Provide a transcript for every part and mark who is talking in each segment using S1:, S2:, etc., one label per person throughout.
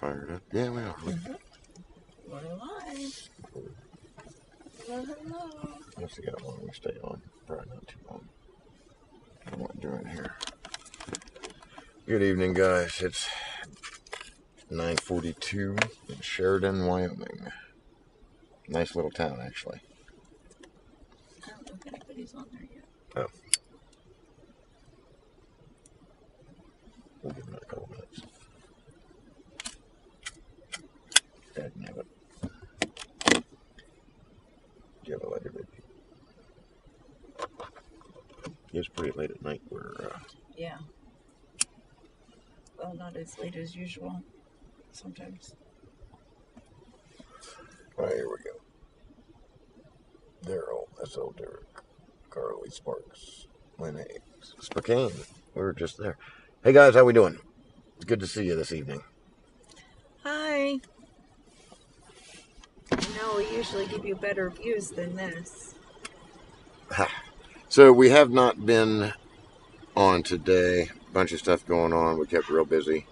S1: fired up. Yeah, we are.
S2: We're live. Hello.
S1: Let's see how long we stay on. Probably not too long. I don't know what I'm doing here. Good evening, guys. It's 9:42 in Sheridan, Wyoming. Nice little town, actually.
S2: I don't know if anybody's on there yet.
S1: Oh. We'll give them a couple minutes. Dad, have it. Do you have a lighter, baby? It's pretty late at night.
S2: Yeah. Well, not as late as usual. Sometimes.
S1: All right, here we go. Daryl, that's old Derek. Carly, Sparks, Lynn, Spokane. We were just there. Hey guys, how we doing? It's good to see you this evening.
S2: Hi. No, we usually give you better views than this.
S1: So we have not been on today. A bunch of stuff going on. We kept real busy.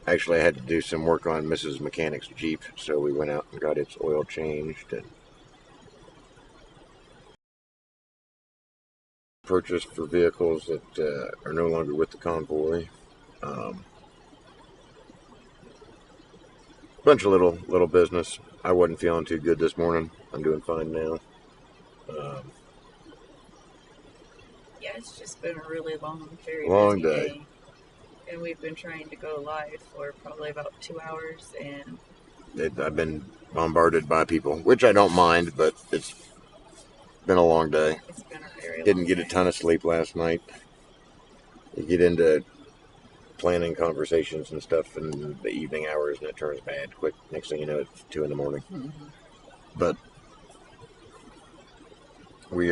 S1: Actually, I had to do some work on Mrs. Mechanic's Jeep, so we went out and got its oil changed and purchased for vehicles that are no longer with the Convoy. Bunch of little business. I wasn't feeling too good this morning. I'm doing fine now.
S2: Yeah, it's just been a really long, very
S1: Long
S2: busy
S1: day.
S2: And we've been trying to go live for probably about 2 hours, and
S1: I've been bombarded by people, which I don't mind, but it's been a long day.
S2: it's been a very
S1: Didn't
S2: long
S1: get
S2: day.
S1: a ton of sleep last night. You get into planning conversations and stuff in the evening hours, and it turns bad quick. Next thing you know, it's 2 in the morning.
S2: Mm-hmm.
S1: But we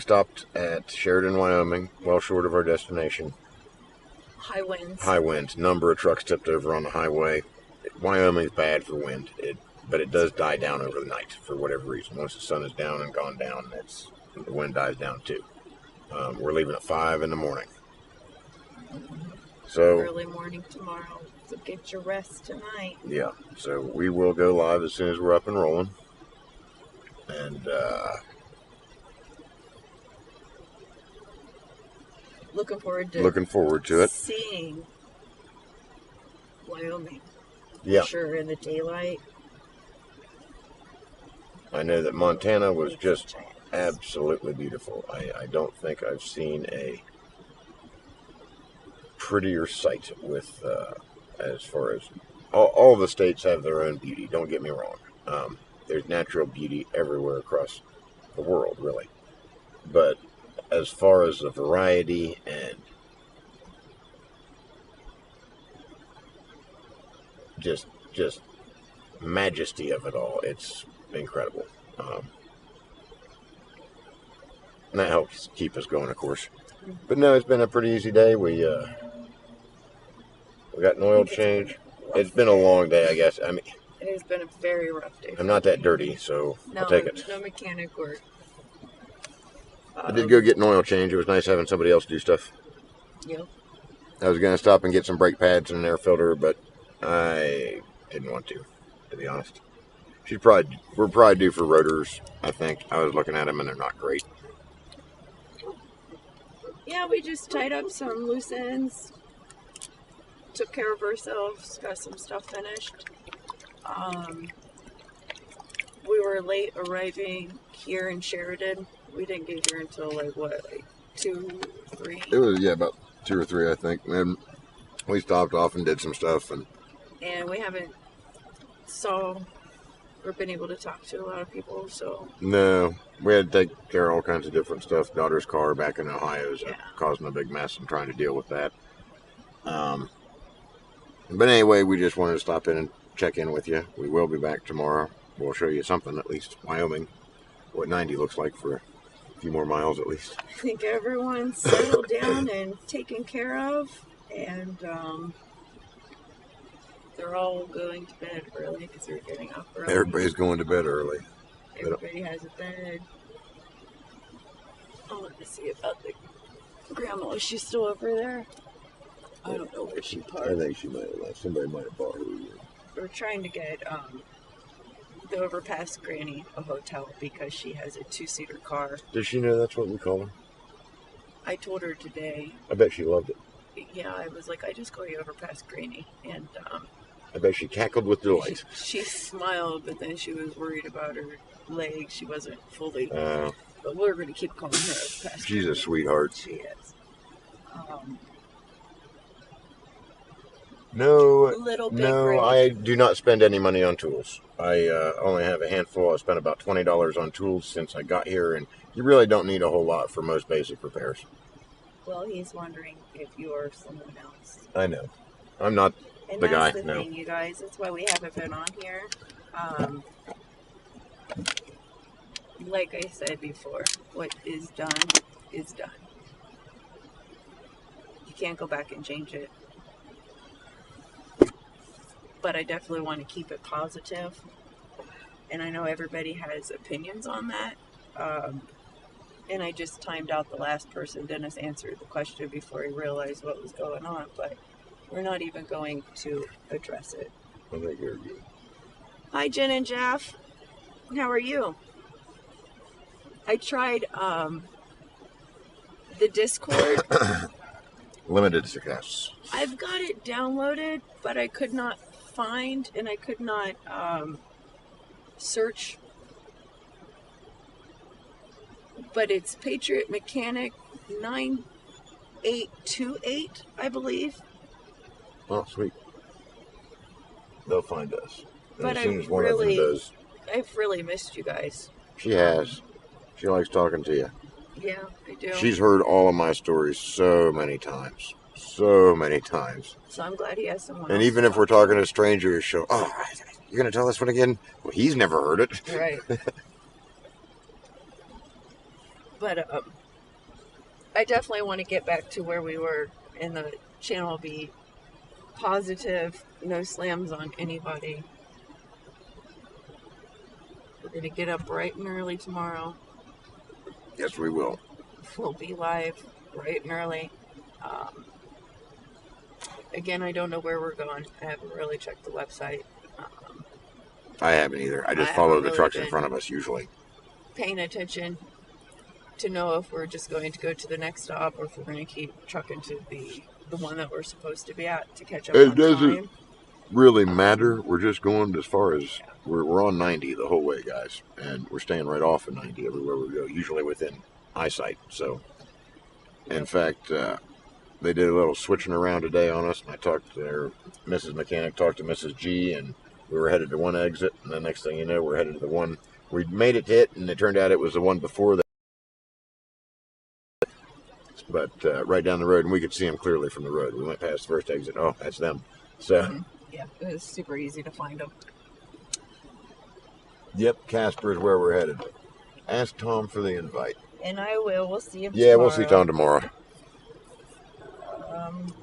S1: stopped at Sheridan, Wyoming, well short of our destination.
S2: High winds.
S1: High winds. Number of trucks tipped over on the highway. Wyoming's bad for wind, but it does die down over the night for whatever reason. Once the sun is down and gone down, the wind dies down too. We're leaving at 5 in the morning. So
S2: Early morning tomorrow, so get your rest tonight.
S1: yeah, so we will go live as soon as we're up and rolling. And
S2: Looking forward to
S1: it.
S2: seeing Wyoming.
S1: Yeah.
S2: For sure, in the daylight.
S1: I know that Montana was just absolutely beautiful. I don't think I've seen a prettier sight with as far as all the states have their own beauty. Don't get me wrong. There's natural beauty everywhere across the world, really. But as far as the variety and just majesty of it all, it's incredible. And that helps keep us going, of course. But no, it's been a pretty easy day. We got an oil change. It's been a long day, I guess. I mean,
S2: it has been a very rough day.
S1: I'm not that dirty, so I'll take it.
S2: No mechanic work.
S1: I did go get an oil change. It was nice having somebody else do stuff.
S2: Yep.
S1: I was going to stop and get some brake pads and an air filter, but I didn't want to be honest. We're probably due for rotors, I think. I was looking at them, and they're not great.
S2: Yeah, we just tied up some loose ends, took care of ourselves, got some stuff finished. We were late arriving here in Sheridan. We didn't get here until like 2, 3?
S1: It was, about 2 or 3, I think. And we stopped off and did some stuff. And
S2: we haven't been able to talk to a lot of people, so.
S1: No, we had to take care of all kinds of different stuff. Daughter's car back in Ohio is causing a big mess. I'm trying to deal with that. But anyway, we just wanted to stop in and check in with you. We will be back tomorrow. We'll show you something, at least. Wyoming, what 90 looks like for a few more miles, at least.
S2: I think everyone's settled down and taken care of, and they're all going to bed early because they're getting up early.
S1: Everybody's going to bed early.
S2: Everybody has a bed. Oh, let me see about the grandma. Is she still over there? I don't know where she
S1: I
S2: parked.
S1: think she might have left. Somebody might have bought her.
S2: We're trying to get the overpass granny a hotel because she has a 2-seater car.
S1: Does she know that's what we call her?
S2: I told her today.
S1: I bet she loved it.
S2: Yeah, I was like, I just call you overpass granny, and
S1: I bet she cackled with delight.
S2: she smiled, but then she was worried about her leg. She wasn't fully.
S1: But
S2: we're going to keep calling her overpass.
S1: She's a sweetheart.
S2: She is.
S1: No, I do not spend any money on tools. I only have a handful. I spent about $20 on tools since I got here, and you really don't need a whole lot for most basic repairs.
S2: Well, he's wondering if you're someone else.
S1: I know. I'm not the guy.
S2: That's the thing, you guys. That's why we haven't been on here. Like I said before, what is done is done. You can't go back and change it. But I definitely want to keep it positive. And I know everybody has opinions on that. And I just timed out the last person. Dennis answered the question before he realized what was going on. But we're not even going to address it.
S1: I think you're good.
S2: Hi, Jen and Jeff. How are you? I tried the Discord.
S1: Limited success.
S2: I've got it downloaded, but I could not find and I could not search. But it's PatriotMechanic 9828, I believe.
S1: Oh, sweet. They'll find us. And
S2: But
S1: as soon as one of them does.
S2: I've really missed you guys.
S1: She has. She likes talking to you.
S2: Yeah, I do.
S1: She's heard all of my stories so many times. So many times.
S2: So I'm glad he has someone.
S1: And even if we're talking to strangers, she'll, you're going to tell this one again? Well, he's never heard it.
S2: Right. But I definitely want to get back to where we were, and the channel be positive, no slams on anybody. We're going to get up bright and early tomorrow.
S1: Yes, we will.
S2: We'll be live bright and early. Again, I don't know where we're going. I haven't really checked the website.
S1: I haven't either. I just follow the trucks in front of us usually.
S2: Paying attention to know if we're just going to go to the next stop or if we're going to keep trucking to the one that we're supposed to be at to catch up on time. It doesn't
S1: really matter. We're just going as far as we're on 90 the whole way, guys, and we're staying right off of 90 everywhere we go, usually within eyesight. So, in fact, they did a little switching around today on us. And I talked to Mrs. Mechanic, talked to Mrs. G, and we were headed to one exit, and the next thing you know, we're headed to the one we made it hit, and it turned out it was the one before that. But right down the road, and we could see them clearly from the road. We went past the first exit. Oh, that's them. So,
S2: yeah, it was super easy to find them.
S1: Yep, Casper is where we're headed. Ask Tom for the invite.
S2: And I will. We'll see him
S1: tomorrow. Yeah, we'll see Tom tomorrow.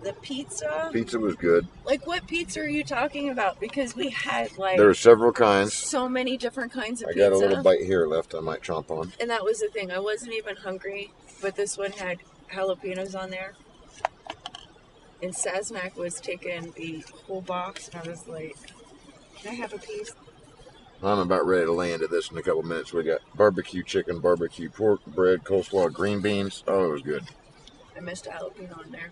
S2: The pizza?
S1: Pizza was good.
S2: Like, what pizza are you talking about? Because we had, like...
S1: There were several kinds.
S2: So many different kinds of
S1: pizza.
S2: I
S1: got a little bite here left I might chomp on.
S2: And that was the thing. I wasn't even hungry, but this one had jalapenos on there. And Saznak was taking the whole box, and I was like, can I have a piece?
S1: I'm about ready to land at this in a couple minutes. We got barbecue chicken, barbecue pork, bread, coleslaw, green beans. Oh, it was good.
S2: I missed a jalapeno on there.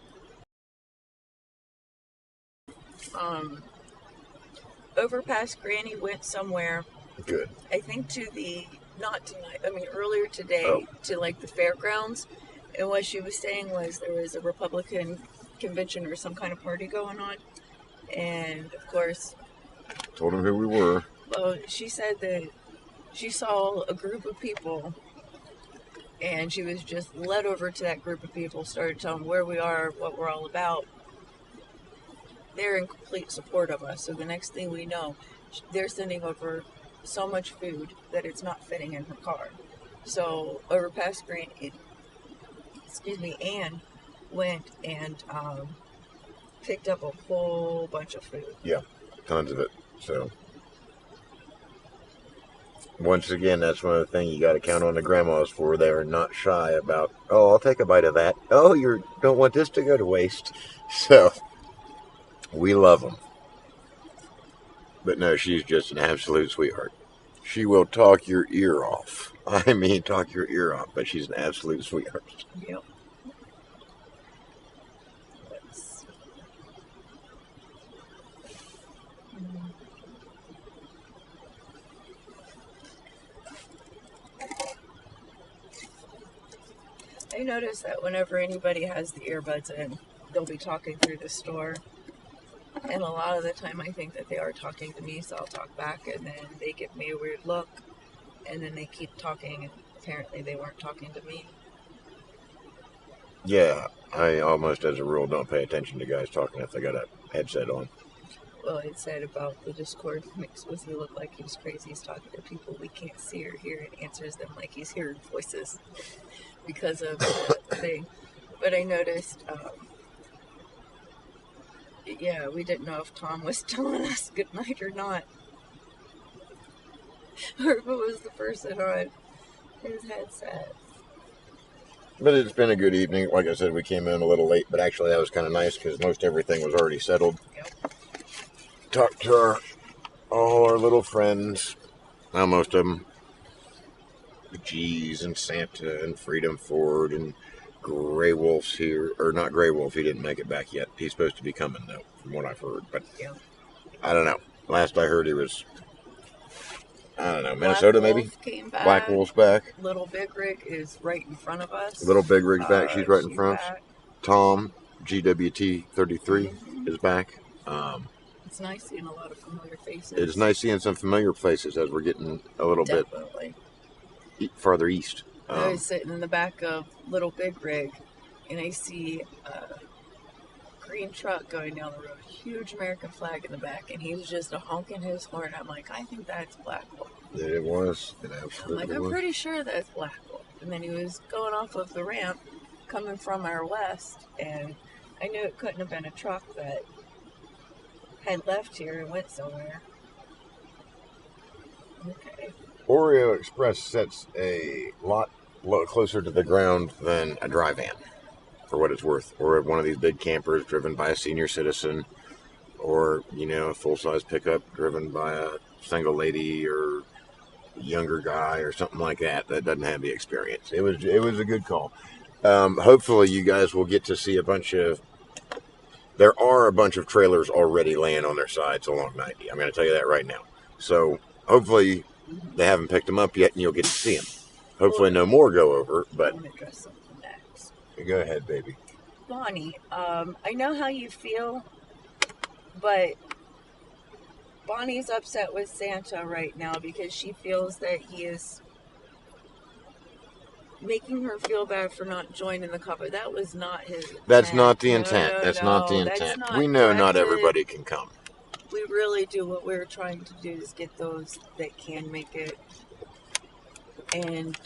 S2: Overpass Granny went somewhere.
S1: Good.
S2: I think to not tonight, earlier today, to like the fairgrounds. And what she was saying was there was a Republican convention or some kind of party going on. And of course,
S1: told them who we were.
S2: Well, she said that she saw a group of people and she was just led over to that group of people, started telling them where we are, what we're all about. They're in complete support of us. So the next thing we know, they're sending over so much food that it's not fitting in her car. So Overpass Granny, Anne went and picked up a whole bunch of food.
S1: Yeah, tons of it. So once again, that's one of the things you got to count on the grandmas for. They are not shy about, I'll take a bite of that. Oh, you don't want this to go to waste. So We love them. But no, she's just an absolute sweetheart. She will talk your ear off. I mean, talk your ear off, but she's an absolute sweetheart.
S2: Yep. I notice that whenever anybody has the earbuds in, they'll be talking through the store. And a lot of the time I think that they are talking to me, so I'll talk back, and then they give me a weird look, and then they keep talking, and apparently they weren't talking to me.
S1: Yeah, I almost as a rule don't pay attention to guys talking if they got a headset on.
S2: Well, it said about the Discord mixed with you look like he's crazy. He's talking to people we can't see or hear and answers them like he's hearing voices because of the thing. But I noticed, yeah, we didn't know if Tom was telling us goodnight or not. Or if it was the person on his headset.
S1: But it's been a good evening. Like I said, we came in a little late, but actually that was kind of nice because most everything was already settled.
S2: Yep.
S1: Talked to all our little friends. Well, most of them. G's and Santa and Freedom Ford and Grey Wolf's here. Or not Grey Wolf, he didn't make it back yet. He's supposed to be coming, though, from what I've heard. But
S2: Yeah.
S1: I don't know. Last I heard he was, I don't know, Minnesota
S2: Black
S1: maybe?
S2: Wolf came back.
S1: Black Wolf's back.
S2: Little Big Rig is right in front of us.
S1: Little Big Rig's back. She's right in front.
S2: Back.
S1: Tom, GWT 33, is back.
S2: It's nice seeing a lot of familiar faces.
S1: It's nice seeing some familiar faces as we're getting a little
S2: Definitely.
S1: bit farther east.
S2: I was sitting in the back of Little Big Rig, and I see a green truck going down the road, huge American flag in the back, and he was just honking his horn. I'm like, I think that's Black Wolf.
S1: It was. It
S2: I'm
S1: absolutely
S2: like, I'm
S1: was.
S2: pretty sure that's Black Wolf. And then he was going off of the ramp, coming from our west, and I knew it couldn't have been a truck that had left here and went somewhere. Okay.
S1: Oreo Express sets a lot closer to the ground than a dry van, for what it's worth, or one of these big campers driven by a senior citizen, or, you know, a full-size pickup driven by a single lady or younger guy or something like that doesn't have the experience. It was a good call. Hopefully you guys will get to see there are a bunch of trailers already laying on their sides along 90. I'm going to tell you that right now. So hopefully they haven't picked them up yet and you'll get to see them. Hopefully no more go over, but
S2: I'm going to address something next.
S1: Go ahead, baby.
S2: Bonnie, I know how you feel, but Bonnie's upset with Santa right now because she feels that he is making her feel bad for not joining the cover. That was not his intent.
S1: That's not the intent.
S2: No,
S1: That's not the intent. We know not everybody can come.
S2: We really do. What we're trying to do is get those that can make it. And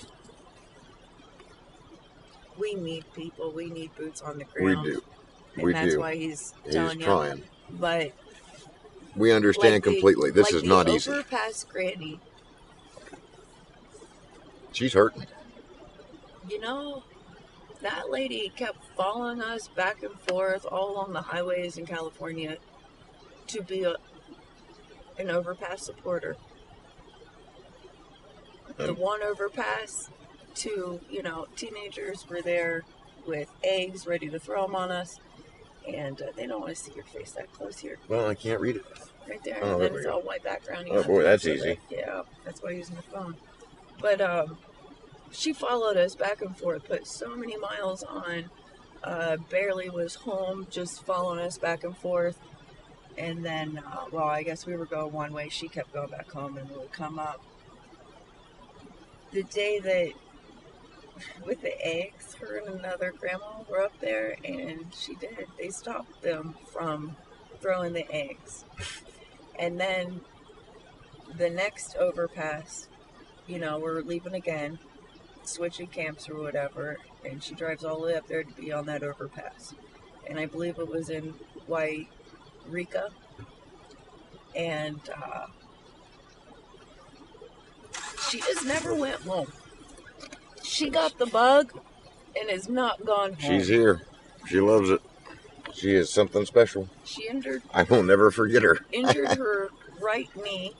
S2: we need people. We need boots on the ground.
S1: We do.
S2: And that's why he's telling
S1: trying.
S2: You. But
S1: we understand completely. This is not easy.
S2: Overpass Granny.
S1: She's hurting.
S2: You know, that lady kept following us back and forth all along the highways in California to be an overpass supporter. The one overpass, two, teenagers were there with eggs ready to throw them on us, and they don't want to see your face that close here.
S1: Well, I can't read it.
S2: Right there,
S1: oh,
S2: and
S1: there
S2: then it's all white background.
S1: Oh boy, that's easy.
S2: Yeah, that's why I'm using the phone. But she followed us back and forth, put so many miles on, barely was home, just following us back and forth. And then, I guess we were going one way. She kept going back home and we would come up. The day that, with the eggs, her and another grandma were up there, and they stopped them from throwing the eggs. And then the next overpass, we're leaving again, switching camps or whatever, and she drives all the way up there to be on that overpass. And I believe it was in Wairika. And she just never went home. She got the bug and has not gone home.
S1: She's here. She loves it. She is something special.
S2: She injured
S1: I will never forget her.
S2: her right knee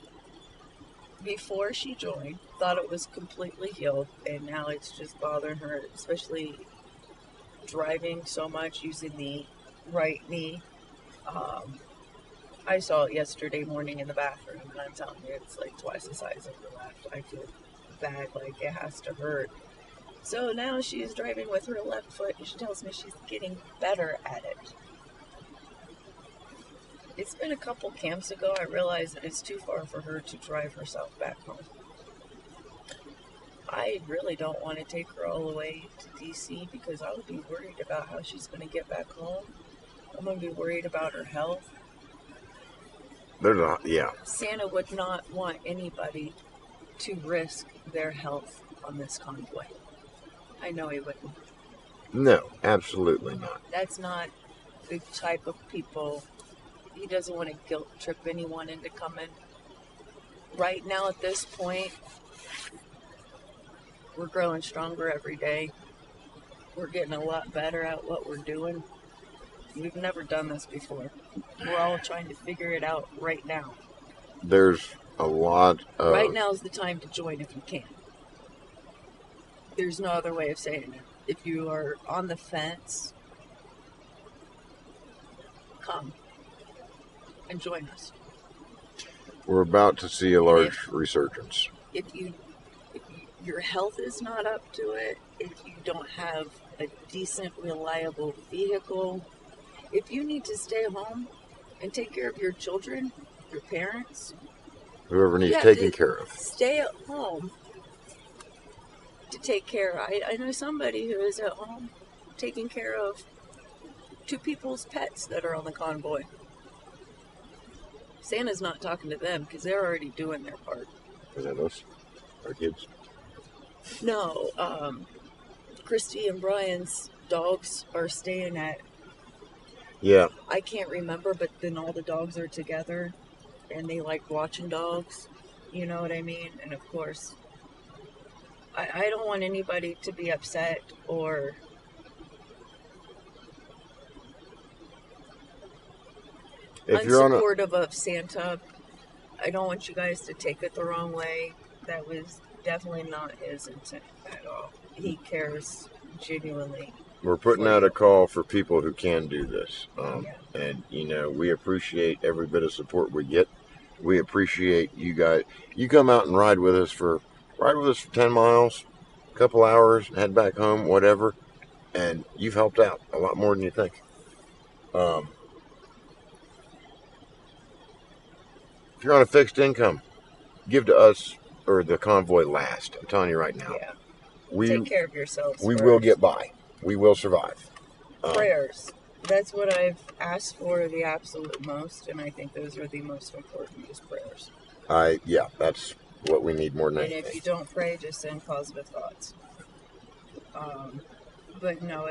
S2: before she joined. Thought it was completely healed, and now it's just bothering her, especially driving so much using the right knee. I saw it yesterday morning in the bathroom, and I'm telling you, it's like twice the size of the left. I feel bad, like it has to hurt. So now she's driving with her left foot, and she tells me she's getting better at it. It's been a couple camps ago I realized that it's too far for her to drive herself back home. I really don't want to take her all the way to DC because I would be worried about how she's going to get back home. I'm going to be worried about her health.
S1: Yeah.
S2: Santa would not want anybody to risk their health on this convoy. I know he wouldn't.
S1: No, absolutely not.
S2: That's not the type of people. He doesn't want to guilt trip anyone into coming. Right now at this point, we're growing stronger every day. We're getting a lot better at what we're doing. We've never done this before. We're all trying to figure it out right now.
S1: There's a lot of...
S2: Right now is the time to join if you can. There's no other way of saying it. If you are on the fence, come and join us.
S1: We're about to see a large resurgence.
S2: If your health is not up to it, if you don't have a decent, reliable vehicle, if you need to stay home and take care of your children, your parents,
S1: whoever needs taking care of,
S2: stay at home to take care. I know somebody who is at home taking care of 2 people's pets that are on the convoy. Santa's not talking to them because they're already doing their part.
S1: Is that us? Our kids?
S2: No, Christy and Brian's dogs are staying at...
S1: Yeah.
S2: I can't remember, but then all the dogs are together, and they like watching dogs. You know what I mean? And of course, I don't want anybody to be upset or...
S1: If you're
S2: unsupportive of Santa. I don't want you guys to take it the wrong way. That was definitely not his intent at all. He cares genuinely.
S1: We're putting out a call for people who can do this. And, we appreciate every bit of support we get. We appreciate you guys. You come out and ride with us for 10 miles, a couple hours, head back home, whatever. And you've helped out a lot more than you think. If you're on a fixed income, give to us or the convoy last. I'm telling you right now.
S2: Yeah. Take care of yourselves.
S1: We will get by. We will survive.
S2: Prayers. That's what I've asked for the absolute most, and I think those are the most important, is prayers.
S1: That's what we need more than anything.
S2: And if you don't pray, just send positive thoughts. But no,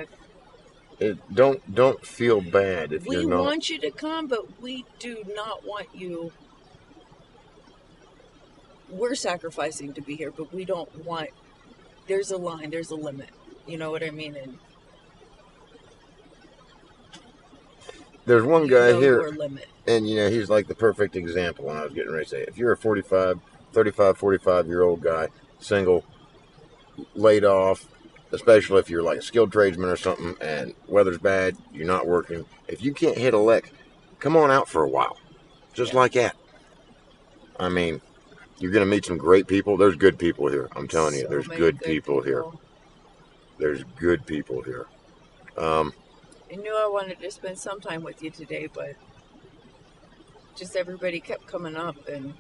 S1: don't feel bad if you're not.
S2: We want you to come, but we do not want you. We're sacrificing to be here, but we don't want... There's a line, there's a limit. You know what I mean? And
S1: there's one guy here,
S2: limit.
S1: And he's like the perfect example. And I was getting ready to say, if you're a 45-year-old guy, single, laid off, especially if you're like a skilled tradesman or something, and weather's bad, you're not working, if you can't hit a lick, come on out for a while. Just like that. I mean... You're going to meet some great people. There's good people here. I'm telling you, there's good people here. There's good people here.
S2: I knew I wanted to spend some time with you today, but just everybody kept coming up, and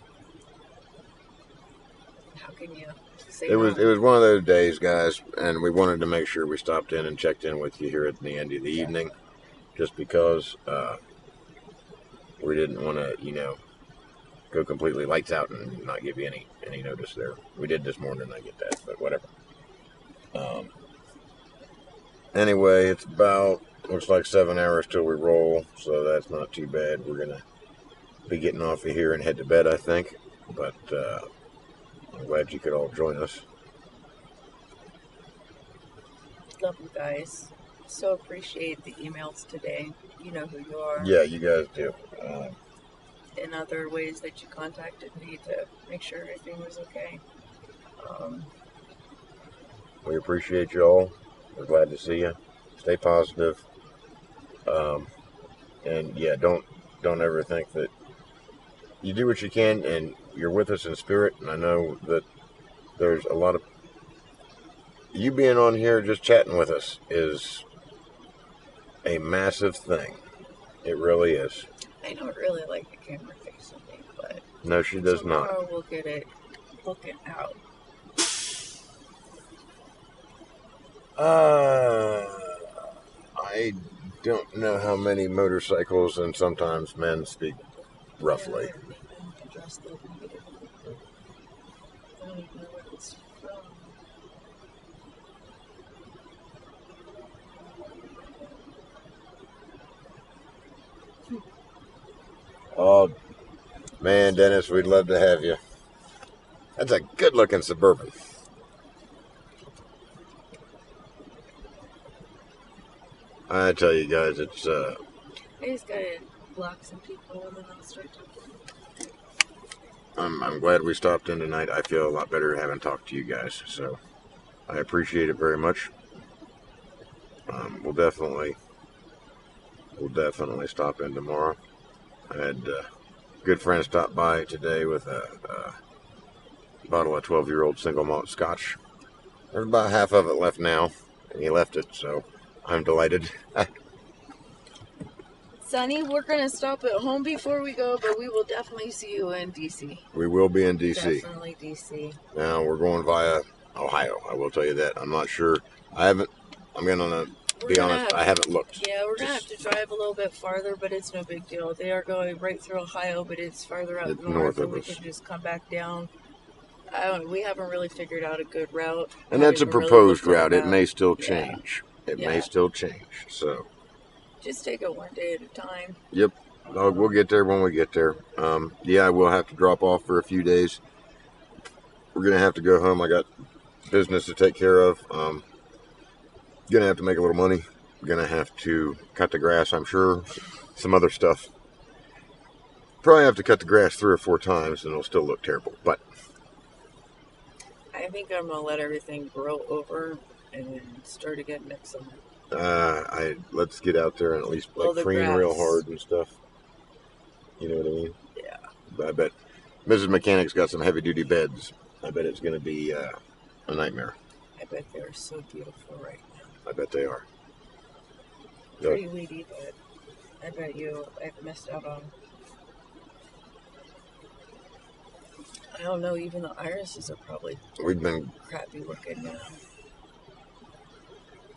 S2: how can you say
S1: It was one of those days, guys, and we wanted to make sure we stopped in and checked in with you here at the end of the evening, just because we didn't want to, go completely lights out and not give you any notice there. We did this morning, I get that, but whatever. Anyway, it's looks like 7 hours till we roll, so that's not too bad. We're going to be getting off of here and head to bed, I think, but I'm glad you could all join us.
S2: Love you guys. so appreciate the emails today. You know who you are.
S1: Yeah, you guys do.
S2: And other ways that you contacted me to make sure everything was okay.
S1: We appreciate you all. We're glad to see you. Stay positive. And yeah, don't ever think that you do what you can, and you're with us in spirit. And I know that there's a lot of you being on here just chatting with us is a massive thing. It really is.
S2: I don't really like the camera facing me, but
S1: no, she does not.
S2: Tomorrow we'll get it looking out.
S1: I don't know how many motorcycles and sometimes men speak roughly.
S2: Yeah, I don't even address the negative. I don't even know what it's from.
S1: Oh, man, Dennis, we'd love to have you. That's a good-looking Suburban. I tell you guys, it's
S2: I just gotta block some people and then I'll start talking.
S1: I'm glad we stopped in tonight. I feel a lot better having talked to you guys, so I appreciate it very much. We'll definitely stop in tomorrow. I had a good friend stop by today with a bottle of 12-year-old single malt scotch. There's about half of it left now, and he left it, so I'm delighted.
S2: Sonny, we're gonna stop at home before we go, but we will definitely see you in DC.
S1: We will be in D.C.
S2: Definitely DC.
S1: Now, we're going via Ohio, I will tell you that. I'm not sure. I'm gonna be honest, I haven't looked.
S2: Yeah, we're going to have to drive a little bit farther, but it's no big deal. They are going right through Ohio, but it's farther up north, and we can just come back down. We haven't really figured out a good route.
S1: And that's a proposed route. It may still change. It may still change, so.
S2: Just take it one day at a time.
S1: Yep. We'll get there when we get there. Yeah, we'll have to drop off for a few days. We're going to have to go home. I got business to take care of. Going to have to make a little money. Going to have to cut the grass, I'm sure. Some other stuff. Probably have to cut the grass 3 or 4 times and it'll still look terrible. But
S2: I think I'm going to let everything grow over and then start again next summer.
S1: Let's get out there and at least preen real hard and stuff. You know what I mean?
S2: Yeah.
S1: I bet Mrs. Mechanic's got some heavy-duty beds. I bet it's going to be a nightmare.
S2: I bet they're so beautiful right now.
S1: I bet they are.
S2: Pretty weedy, but I bet I've missed out on. I don't know, even the irises are probably crappy looking now.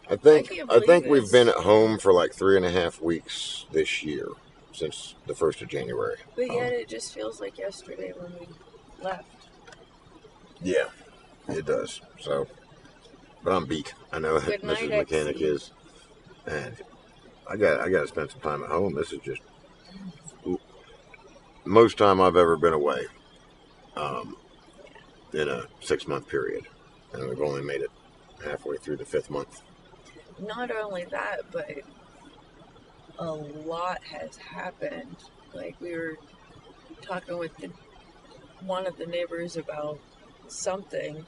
S1: I think we've been at home for like 3.5 weeks this year, since the 1st of January.
S2: But yet it just feels like yesterday when we left.
S1: Yeah, it does. So, but I'm beat. I know that Mrs. Mechanic is, and I got to spend some time at home. This is just most time I've ever been away, in a 6-month period, and we've only made it halfway through the 5th month.
S2: Not only that, but a lot has happened. Like, we were talking with one of the neighbors about something,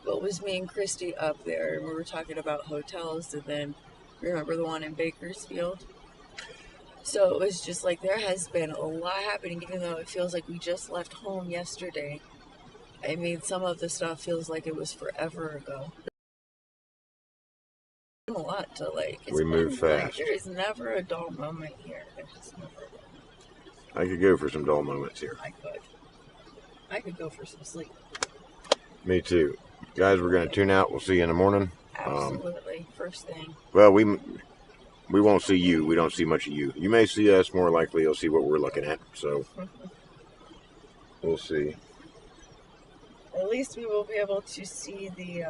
S2: but it was me and Christy up there, and we were talking about hotels, and then remember the one in Bakersfield? So it was just like, there has been a lot happening, even though it feels like we just left home yesterday. I mean, some of the stuff feels like it was forever ago. A lot to
S1: we move fast.
S2: There is never a dull moment here.
S1: I could go for some dull moments here.
S2: I could go for some sleep.
S1: Me too. Guys, we're going to tune out. We'll see you in the morning.
S2: Absolutely. First thing.
S1: Well, we won't see you. We don't see much of you. You may see us. More likely, you'll see what we're looking at. So, we'll see.
S2: At least we will be able to see the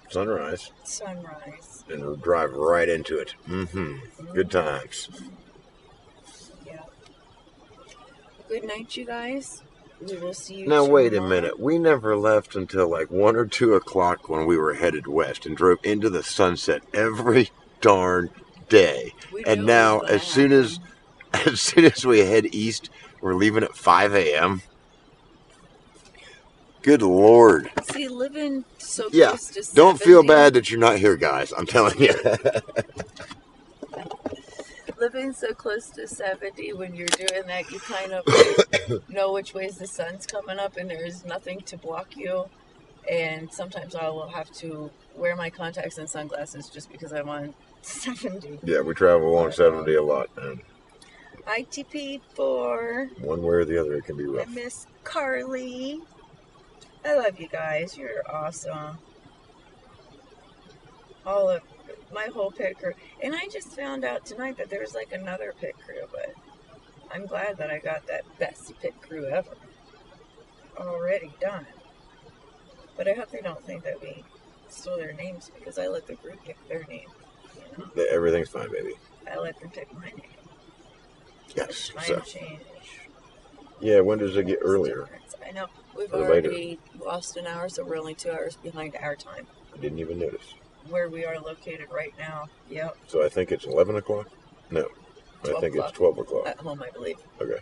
S1: sunrise.
S2: And
S1: we'll drive right into it. Good times.
S2: Yeah. Good night, you guys. We will see you
S1: now,
S2: tomorrow.
S1: wait a minute. We never left until like 1 or 2 o'clock when we were headed west and drove into the sunset every darn day.
S2: We
S1: And
S2: knew it
S1: now,
S2: was gonna
S1: as soon as we head east, we're leaving at 5 a.m. Good Lord.
S2: See, living so
S1: Yeah,
S2: close to 70.
S1: don't feel bad that you're not here, guys. I'm telling you.
S2: Living so close to 70, when you're doing that, you kind of like know which ways the sun's coming up, and there's nothing to block you. And sometimes I will have to wear my contacts and sunglasses just because I'm on 70.
S1: Yeah, we travel along 70 a lot. And
S2: ITP4.
S1: one way or the other, it can be
S2: I
S1: rough.
S2: miss Carly. I love you guys. You're awesome. All of my whole pit crew. And I just found out tonight that there's like another pit crew, but I'm glad that I got that best pit crew ever already done. But I hope they don't think that we stole their names, because I let the group pick their name. You know?
S1: Everything's fine, baby.
S2: I let them pick my name.
S1: Yes.
S2: Time change.
S1: Yeah, when does it get earlier?
S2: I know. We've
S1: Or
S2: already lost an hour, so we're only 2 hours behind our time.
S1: I didn't even notice.
S2: Where we are located right now. Yep.
S1: So I think it's 11 o'clock? No. I think it's 12 o'clock.
S2: At home, I believe.
S1: Okay.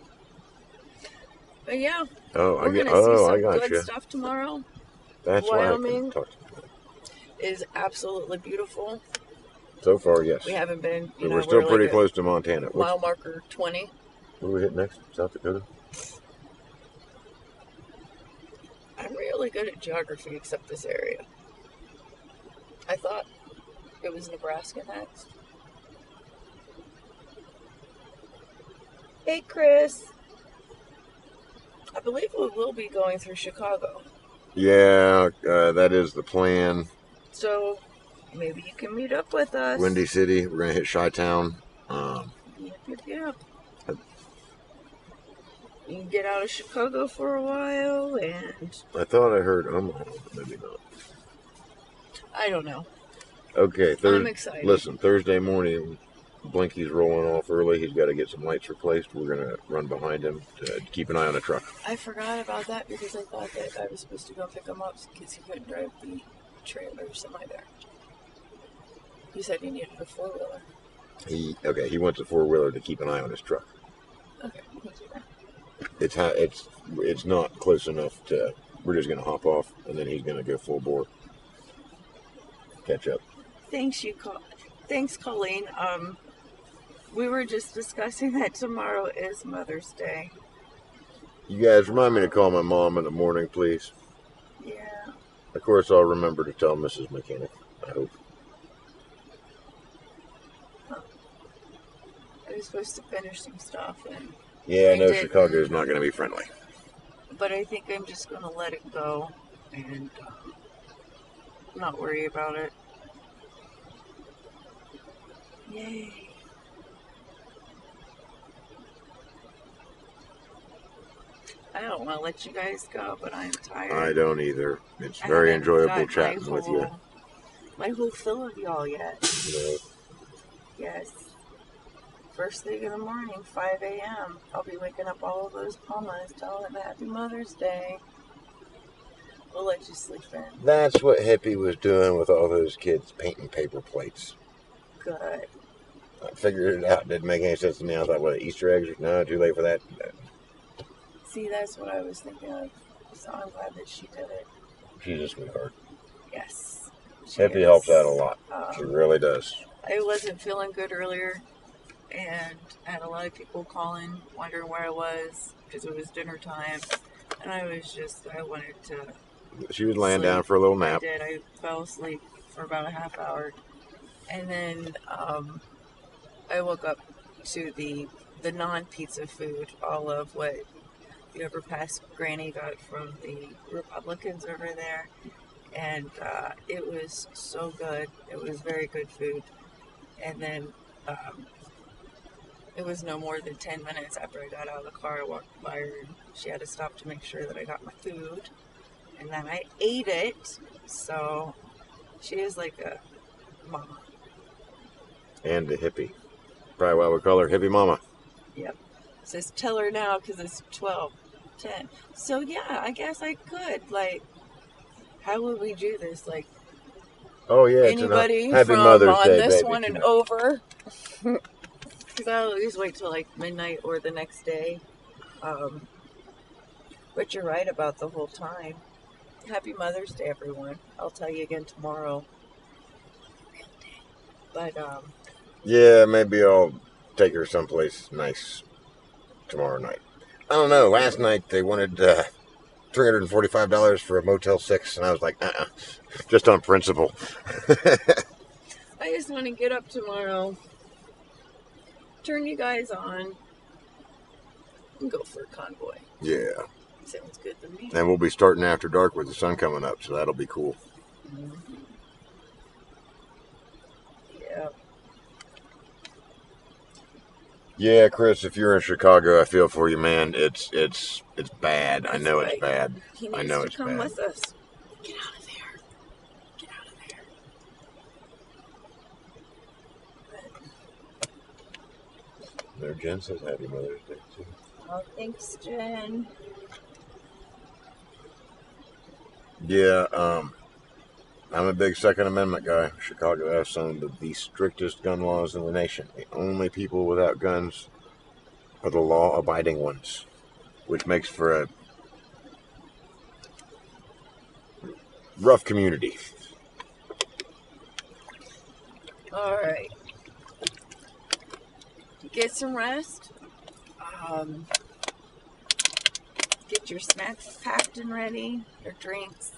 S2: But yeah.
S1: Oh,
S2: we're gonna see some
S1: I got
S2: good
S1: you.
S2: stuff tomorrow.
S1: That's
S2: Wyoming
S1: why I
S2: is absolutely beautiful.
S1: So far, yes.
S2: We haven't been,
S1: So we're still pretty close to Montana.
S2: Mile marker 20.
S1: Where do we hit next? South Dakota?
S2: I'm really good at geography, except this area. I thought it was Nebraska next. Hey, Chris. I believe we will be going through Chicago.
S1: Yeah, that is the plan.
S2: So maybe you can meet up with us.
S1: Windy City. We're going to hit Chi-Town.
S2: Yep. You can get out of Chicago for a while, and
S1: I thought I heard Omaha, but maybe not.
S2: I don't know.
S1: Okay,
S2: I'm excited.
S1: Listen, Thursday morning, Blinky's rolling off early. He's got to get some lights replaced. We're going to run behind him to keep an eye on the truck.
S2: I forgot about that because I thought that I was supposed to go pick him up because he couldn't drive the trailer or semi there. He said he needed a four-wheeler.
S1: He wants a four-wheeler to keep an eye on his truck.
S2: Okay, we can do that.
S1: It's not close enough to. We're just going to hop off, and then he's going to go full bore. Catch up.
S2: Thanks, Colleen. We were just discussing that tomorrow is Mother's Day.
S1: You guys remind me to call my mom in the morning, please.
S2: Yeah.
S1: Of course, I'll remember to tell Mrs. Mechanic. I hope.
S2: I was supposed to finish some stuff, and
S1: yeah, I know Chicago's not going to be friendly.
S2: But I think I'm just going to let it go and not worry about it. Yay. I don't want to let you guys go, but I'm tired.
S1: I don't either. It's very enjoyable chatting with you.
S2: My whole fill of y'all yet.
S1: No.
S2: Yes. First thing in the morning, 5 a.m. I'll be waking up all of those mamas, telling them Happy Mother's Day. We'll let you sleep in.
S1: That's what Hippie was doing with all those kids painting paper plates.
S2: Good.
S1: I figured it out. Didn't make any sense to me. I thought, what, Easter eggs? No, too late for that.
S2: See, that's what I was thinking of. So I'm glad that she did it.
S1: She's a sweetheart.
S2: Yes.
S1: Hippie helps out a lot. She really does.
S2: I wasn't feeling good earlier, and I had a lot of people calling, wondering where I was, because it was dinner time, and I wanted to
S1: She was laying
S2: sleep.
S1: down for a little nap.
S2: I did. I fell asleep for about a half hour, and then I woke up to the non-pizza food, all of what the overpass Granny got from the Republicans over there, and it was so good. It was very good food. And then it was no more than 10 minutes after I got out of the car. I walked by her, and she had to stop to make sure that I got my food, and then I ate it. So she is like a mama.
S1: And a hippie. Probably why we call her Hippie Mama.
S2: Yep. It says tell her now because it's 12:10. So yeah, I guess I could. Like, how would we do this? Like,
S1: Oh yeah,
S2: Anybody
S1: Happy
S2: from
S1: Mother's
S2: on
S1: Day,
S2: this
S1: baby.
S2: one and over, because I always wait till like midnight or the next day. But you're right about the whole time. Happy Mother's Day, everyone. I'll tell you again tomorrow. But
S1: yeah, maybe I'll take her someplace nice tomorrow night. I don't know. Last night they wanted $345 for a Motel 6, and I was like, just on principle.
S2: I just want to get up tomorrow, turn you guys on, and go for a convoy.
S1: Yeah.
S2: Sounds good to me.
S1: And we'll be starting after dark with the sun coming up, so that'll be cool.
S2: Mm-hmm. Yeah.
S1: Yeah, Chris, if you're in Chicago, I feel for you, man. It's bad.
S2: That's
S1: I know
S2: right.
S1: it's bad.
S2: He needs
S1: I know
S2: to
S1: it's
S2: come
S1: bad.
S2: with us. Get out of there. Get out of there.
S1: There, Jen says Happy Mother's Day, too.
S2: Oh, thanks, Jen.
S1: Yeah, I'm a big Second Amendment guy. Chicago has some of the strictest gun laws in the nation. The only people without guns are the law-abiding ones, which makes for a rough community.
S2: All right. Get some rest. Get your snacks packed and ready. Your drinks.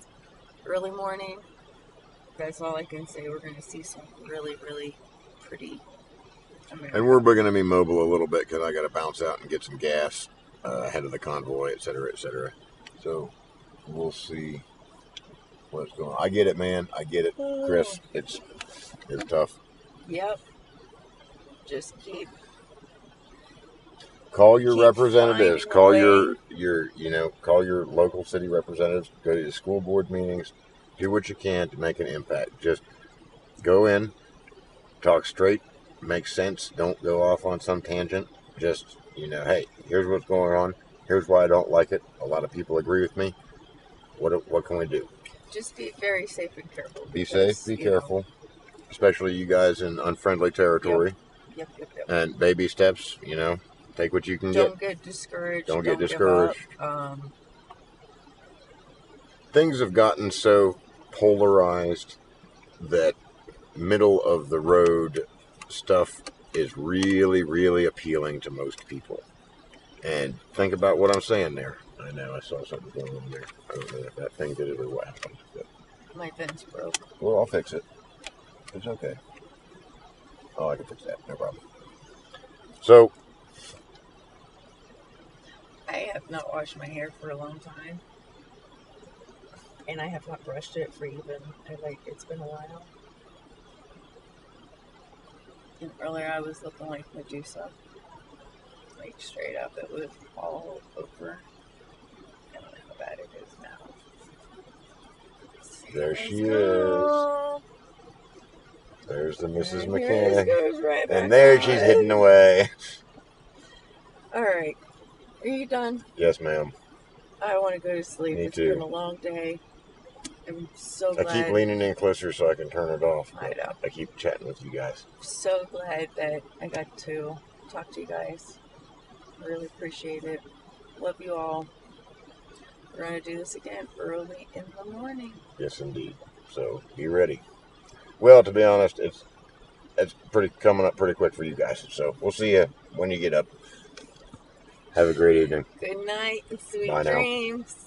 S2: Early morning. That's all I can say. We're going to see some really, really pretty America.
S1: And we're going to be mobile a little bit because I got to bounce out and get some gas ahead of the convoy, et cetera, et cetera. So we'll see what's going on. I get it, man. I get it, Chris. It's tough.
S2: Yep. Just keep
S1: Call your representatives. Call
S2: finding
S1: call your local city representatives. Go to the school board meetings. Do what you can to make an impact. Just go in, talk straight, make sense. Don't go off on some tangent. Just, hey, here's what's going on. Here's why I don't like it. A lot of people agree with me. What can we do?
S2: Just be very safe and careful.
S1: Be safe, be careful. Especially you guys in unfriendly territory.
S2: Yep.
S1: And baby steps, take what you can get.
S2: Don't get discouraged.
S1: Don't get discouraged. Things have gotten so polarized that middle of the road stuff is really, really appealing to most people. And think about what I'm saying there. I know I saw something going on there. I don't know if that thing did it or what happened. But...
S2: My vent's broke.
S1: Well, I'll fix it. It's okay. Oh, I can fix that. No problem. So,
S2: I have not washed my hair for a long time. And I have not brushed it for it's been a while. And earlier I was looking like Medusa. Like straight up, it was all over. I don't know how bad it is now.
S1: There she is. There's the Mrs. Mechanic. And there she's hidden away.
S2: Alright. Are you done?
S1: Yes, ma'am.
S2: I want to go to sleep.
S1: Me
S2: It's
S1: too.
S2: been a long day. I'm so glad.
S1: I keep leaning in closer so I can turn it off.
S2: I know.
S1: I keep chatting with you guys.
S2: So glad that I got to talk to you guys. Really appreciate it. Love you all. We're going to do this again early in the morning.
S1: Yes, indeed. So be ready. Well, to be honest, it's coming up pretty quick for you guys. So we'll see you when you get up. Have a great evening.
S2: Good night and sweet
S1: Bye now.
S2: dreams.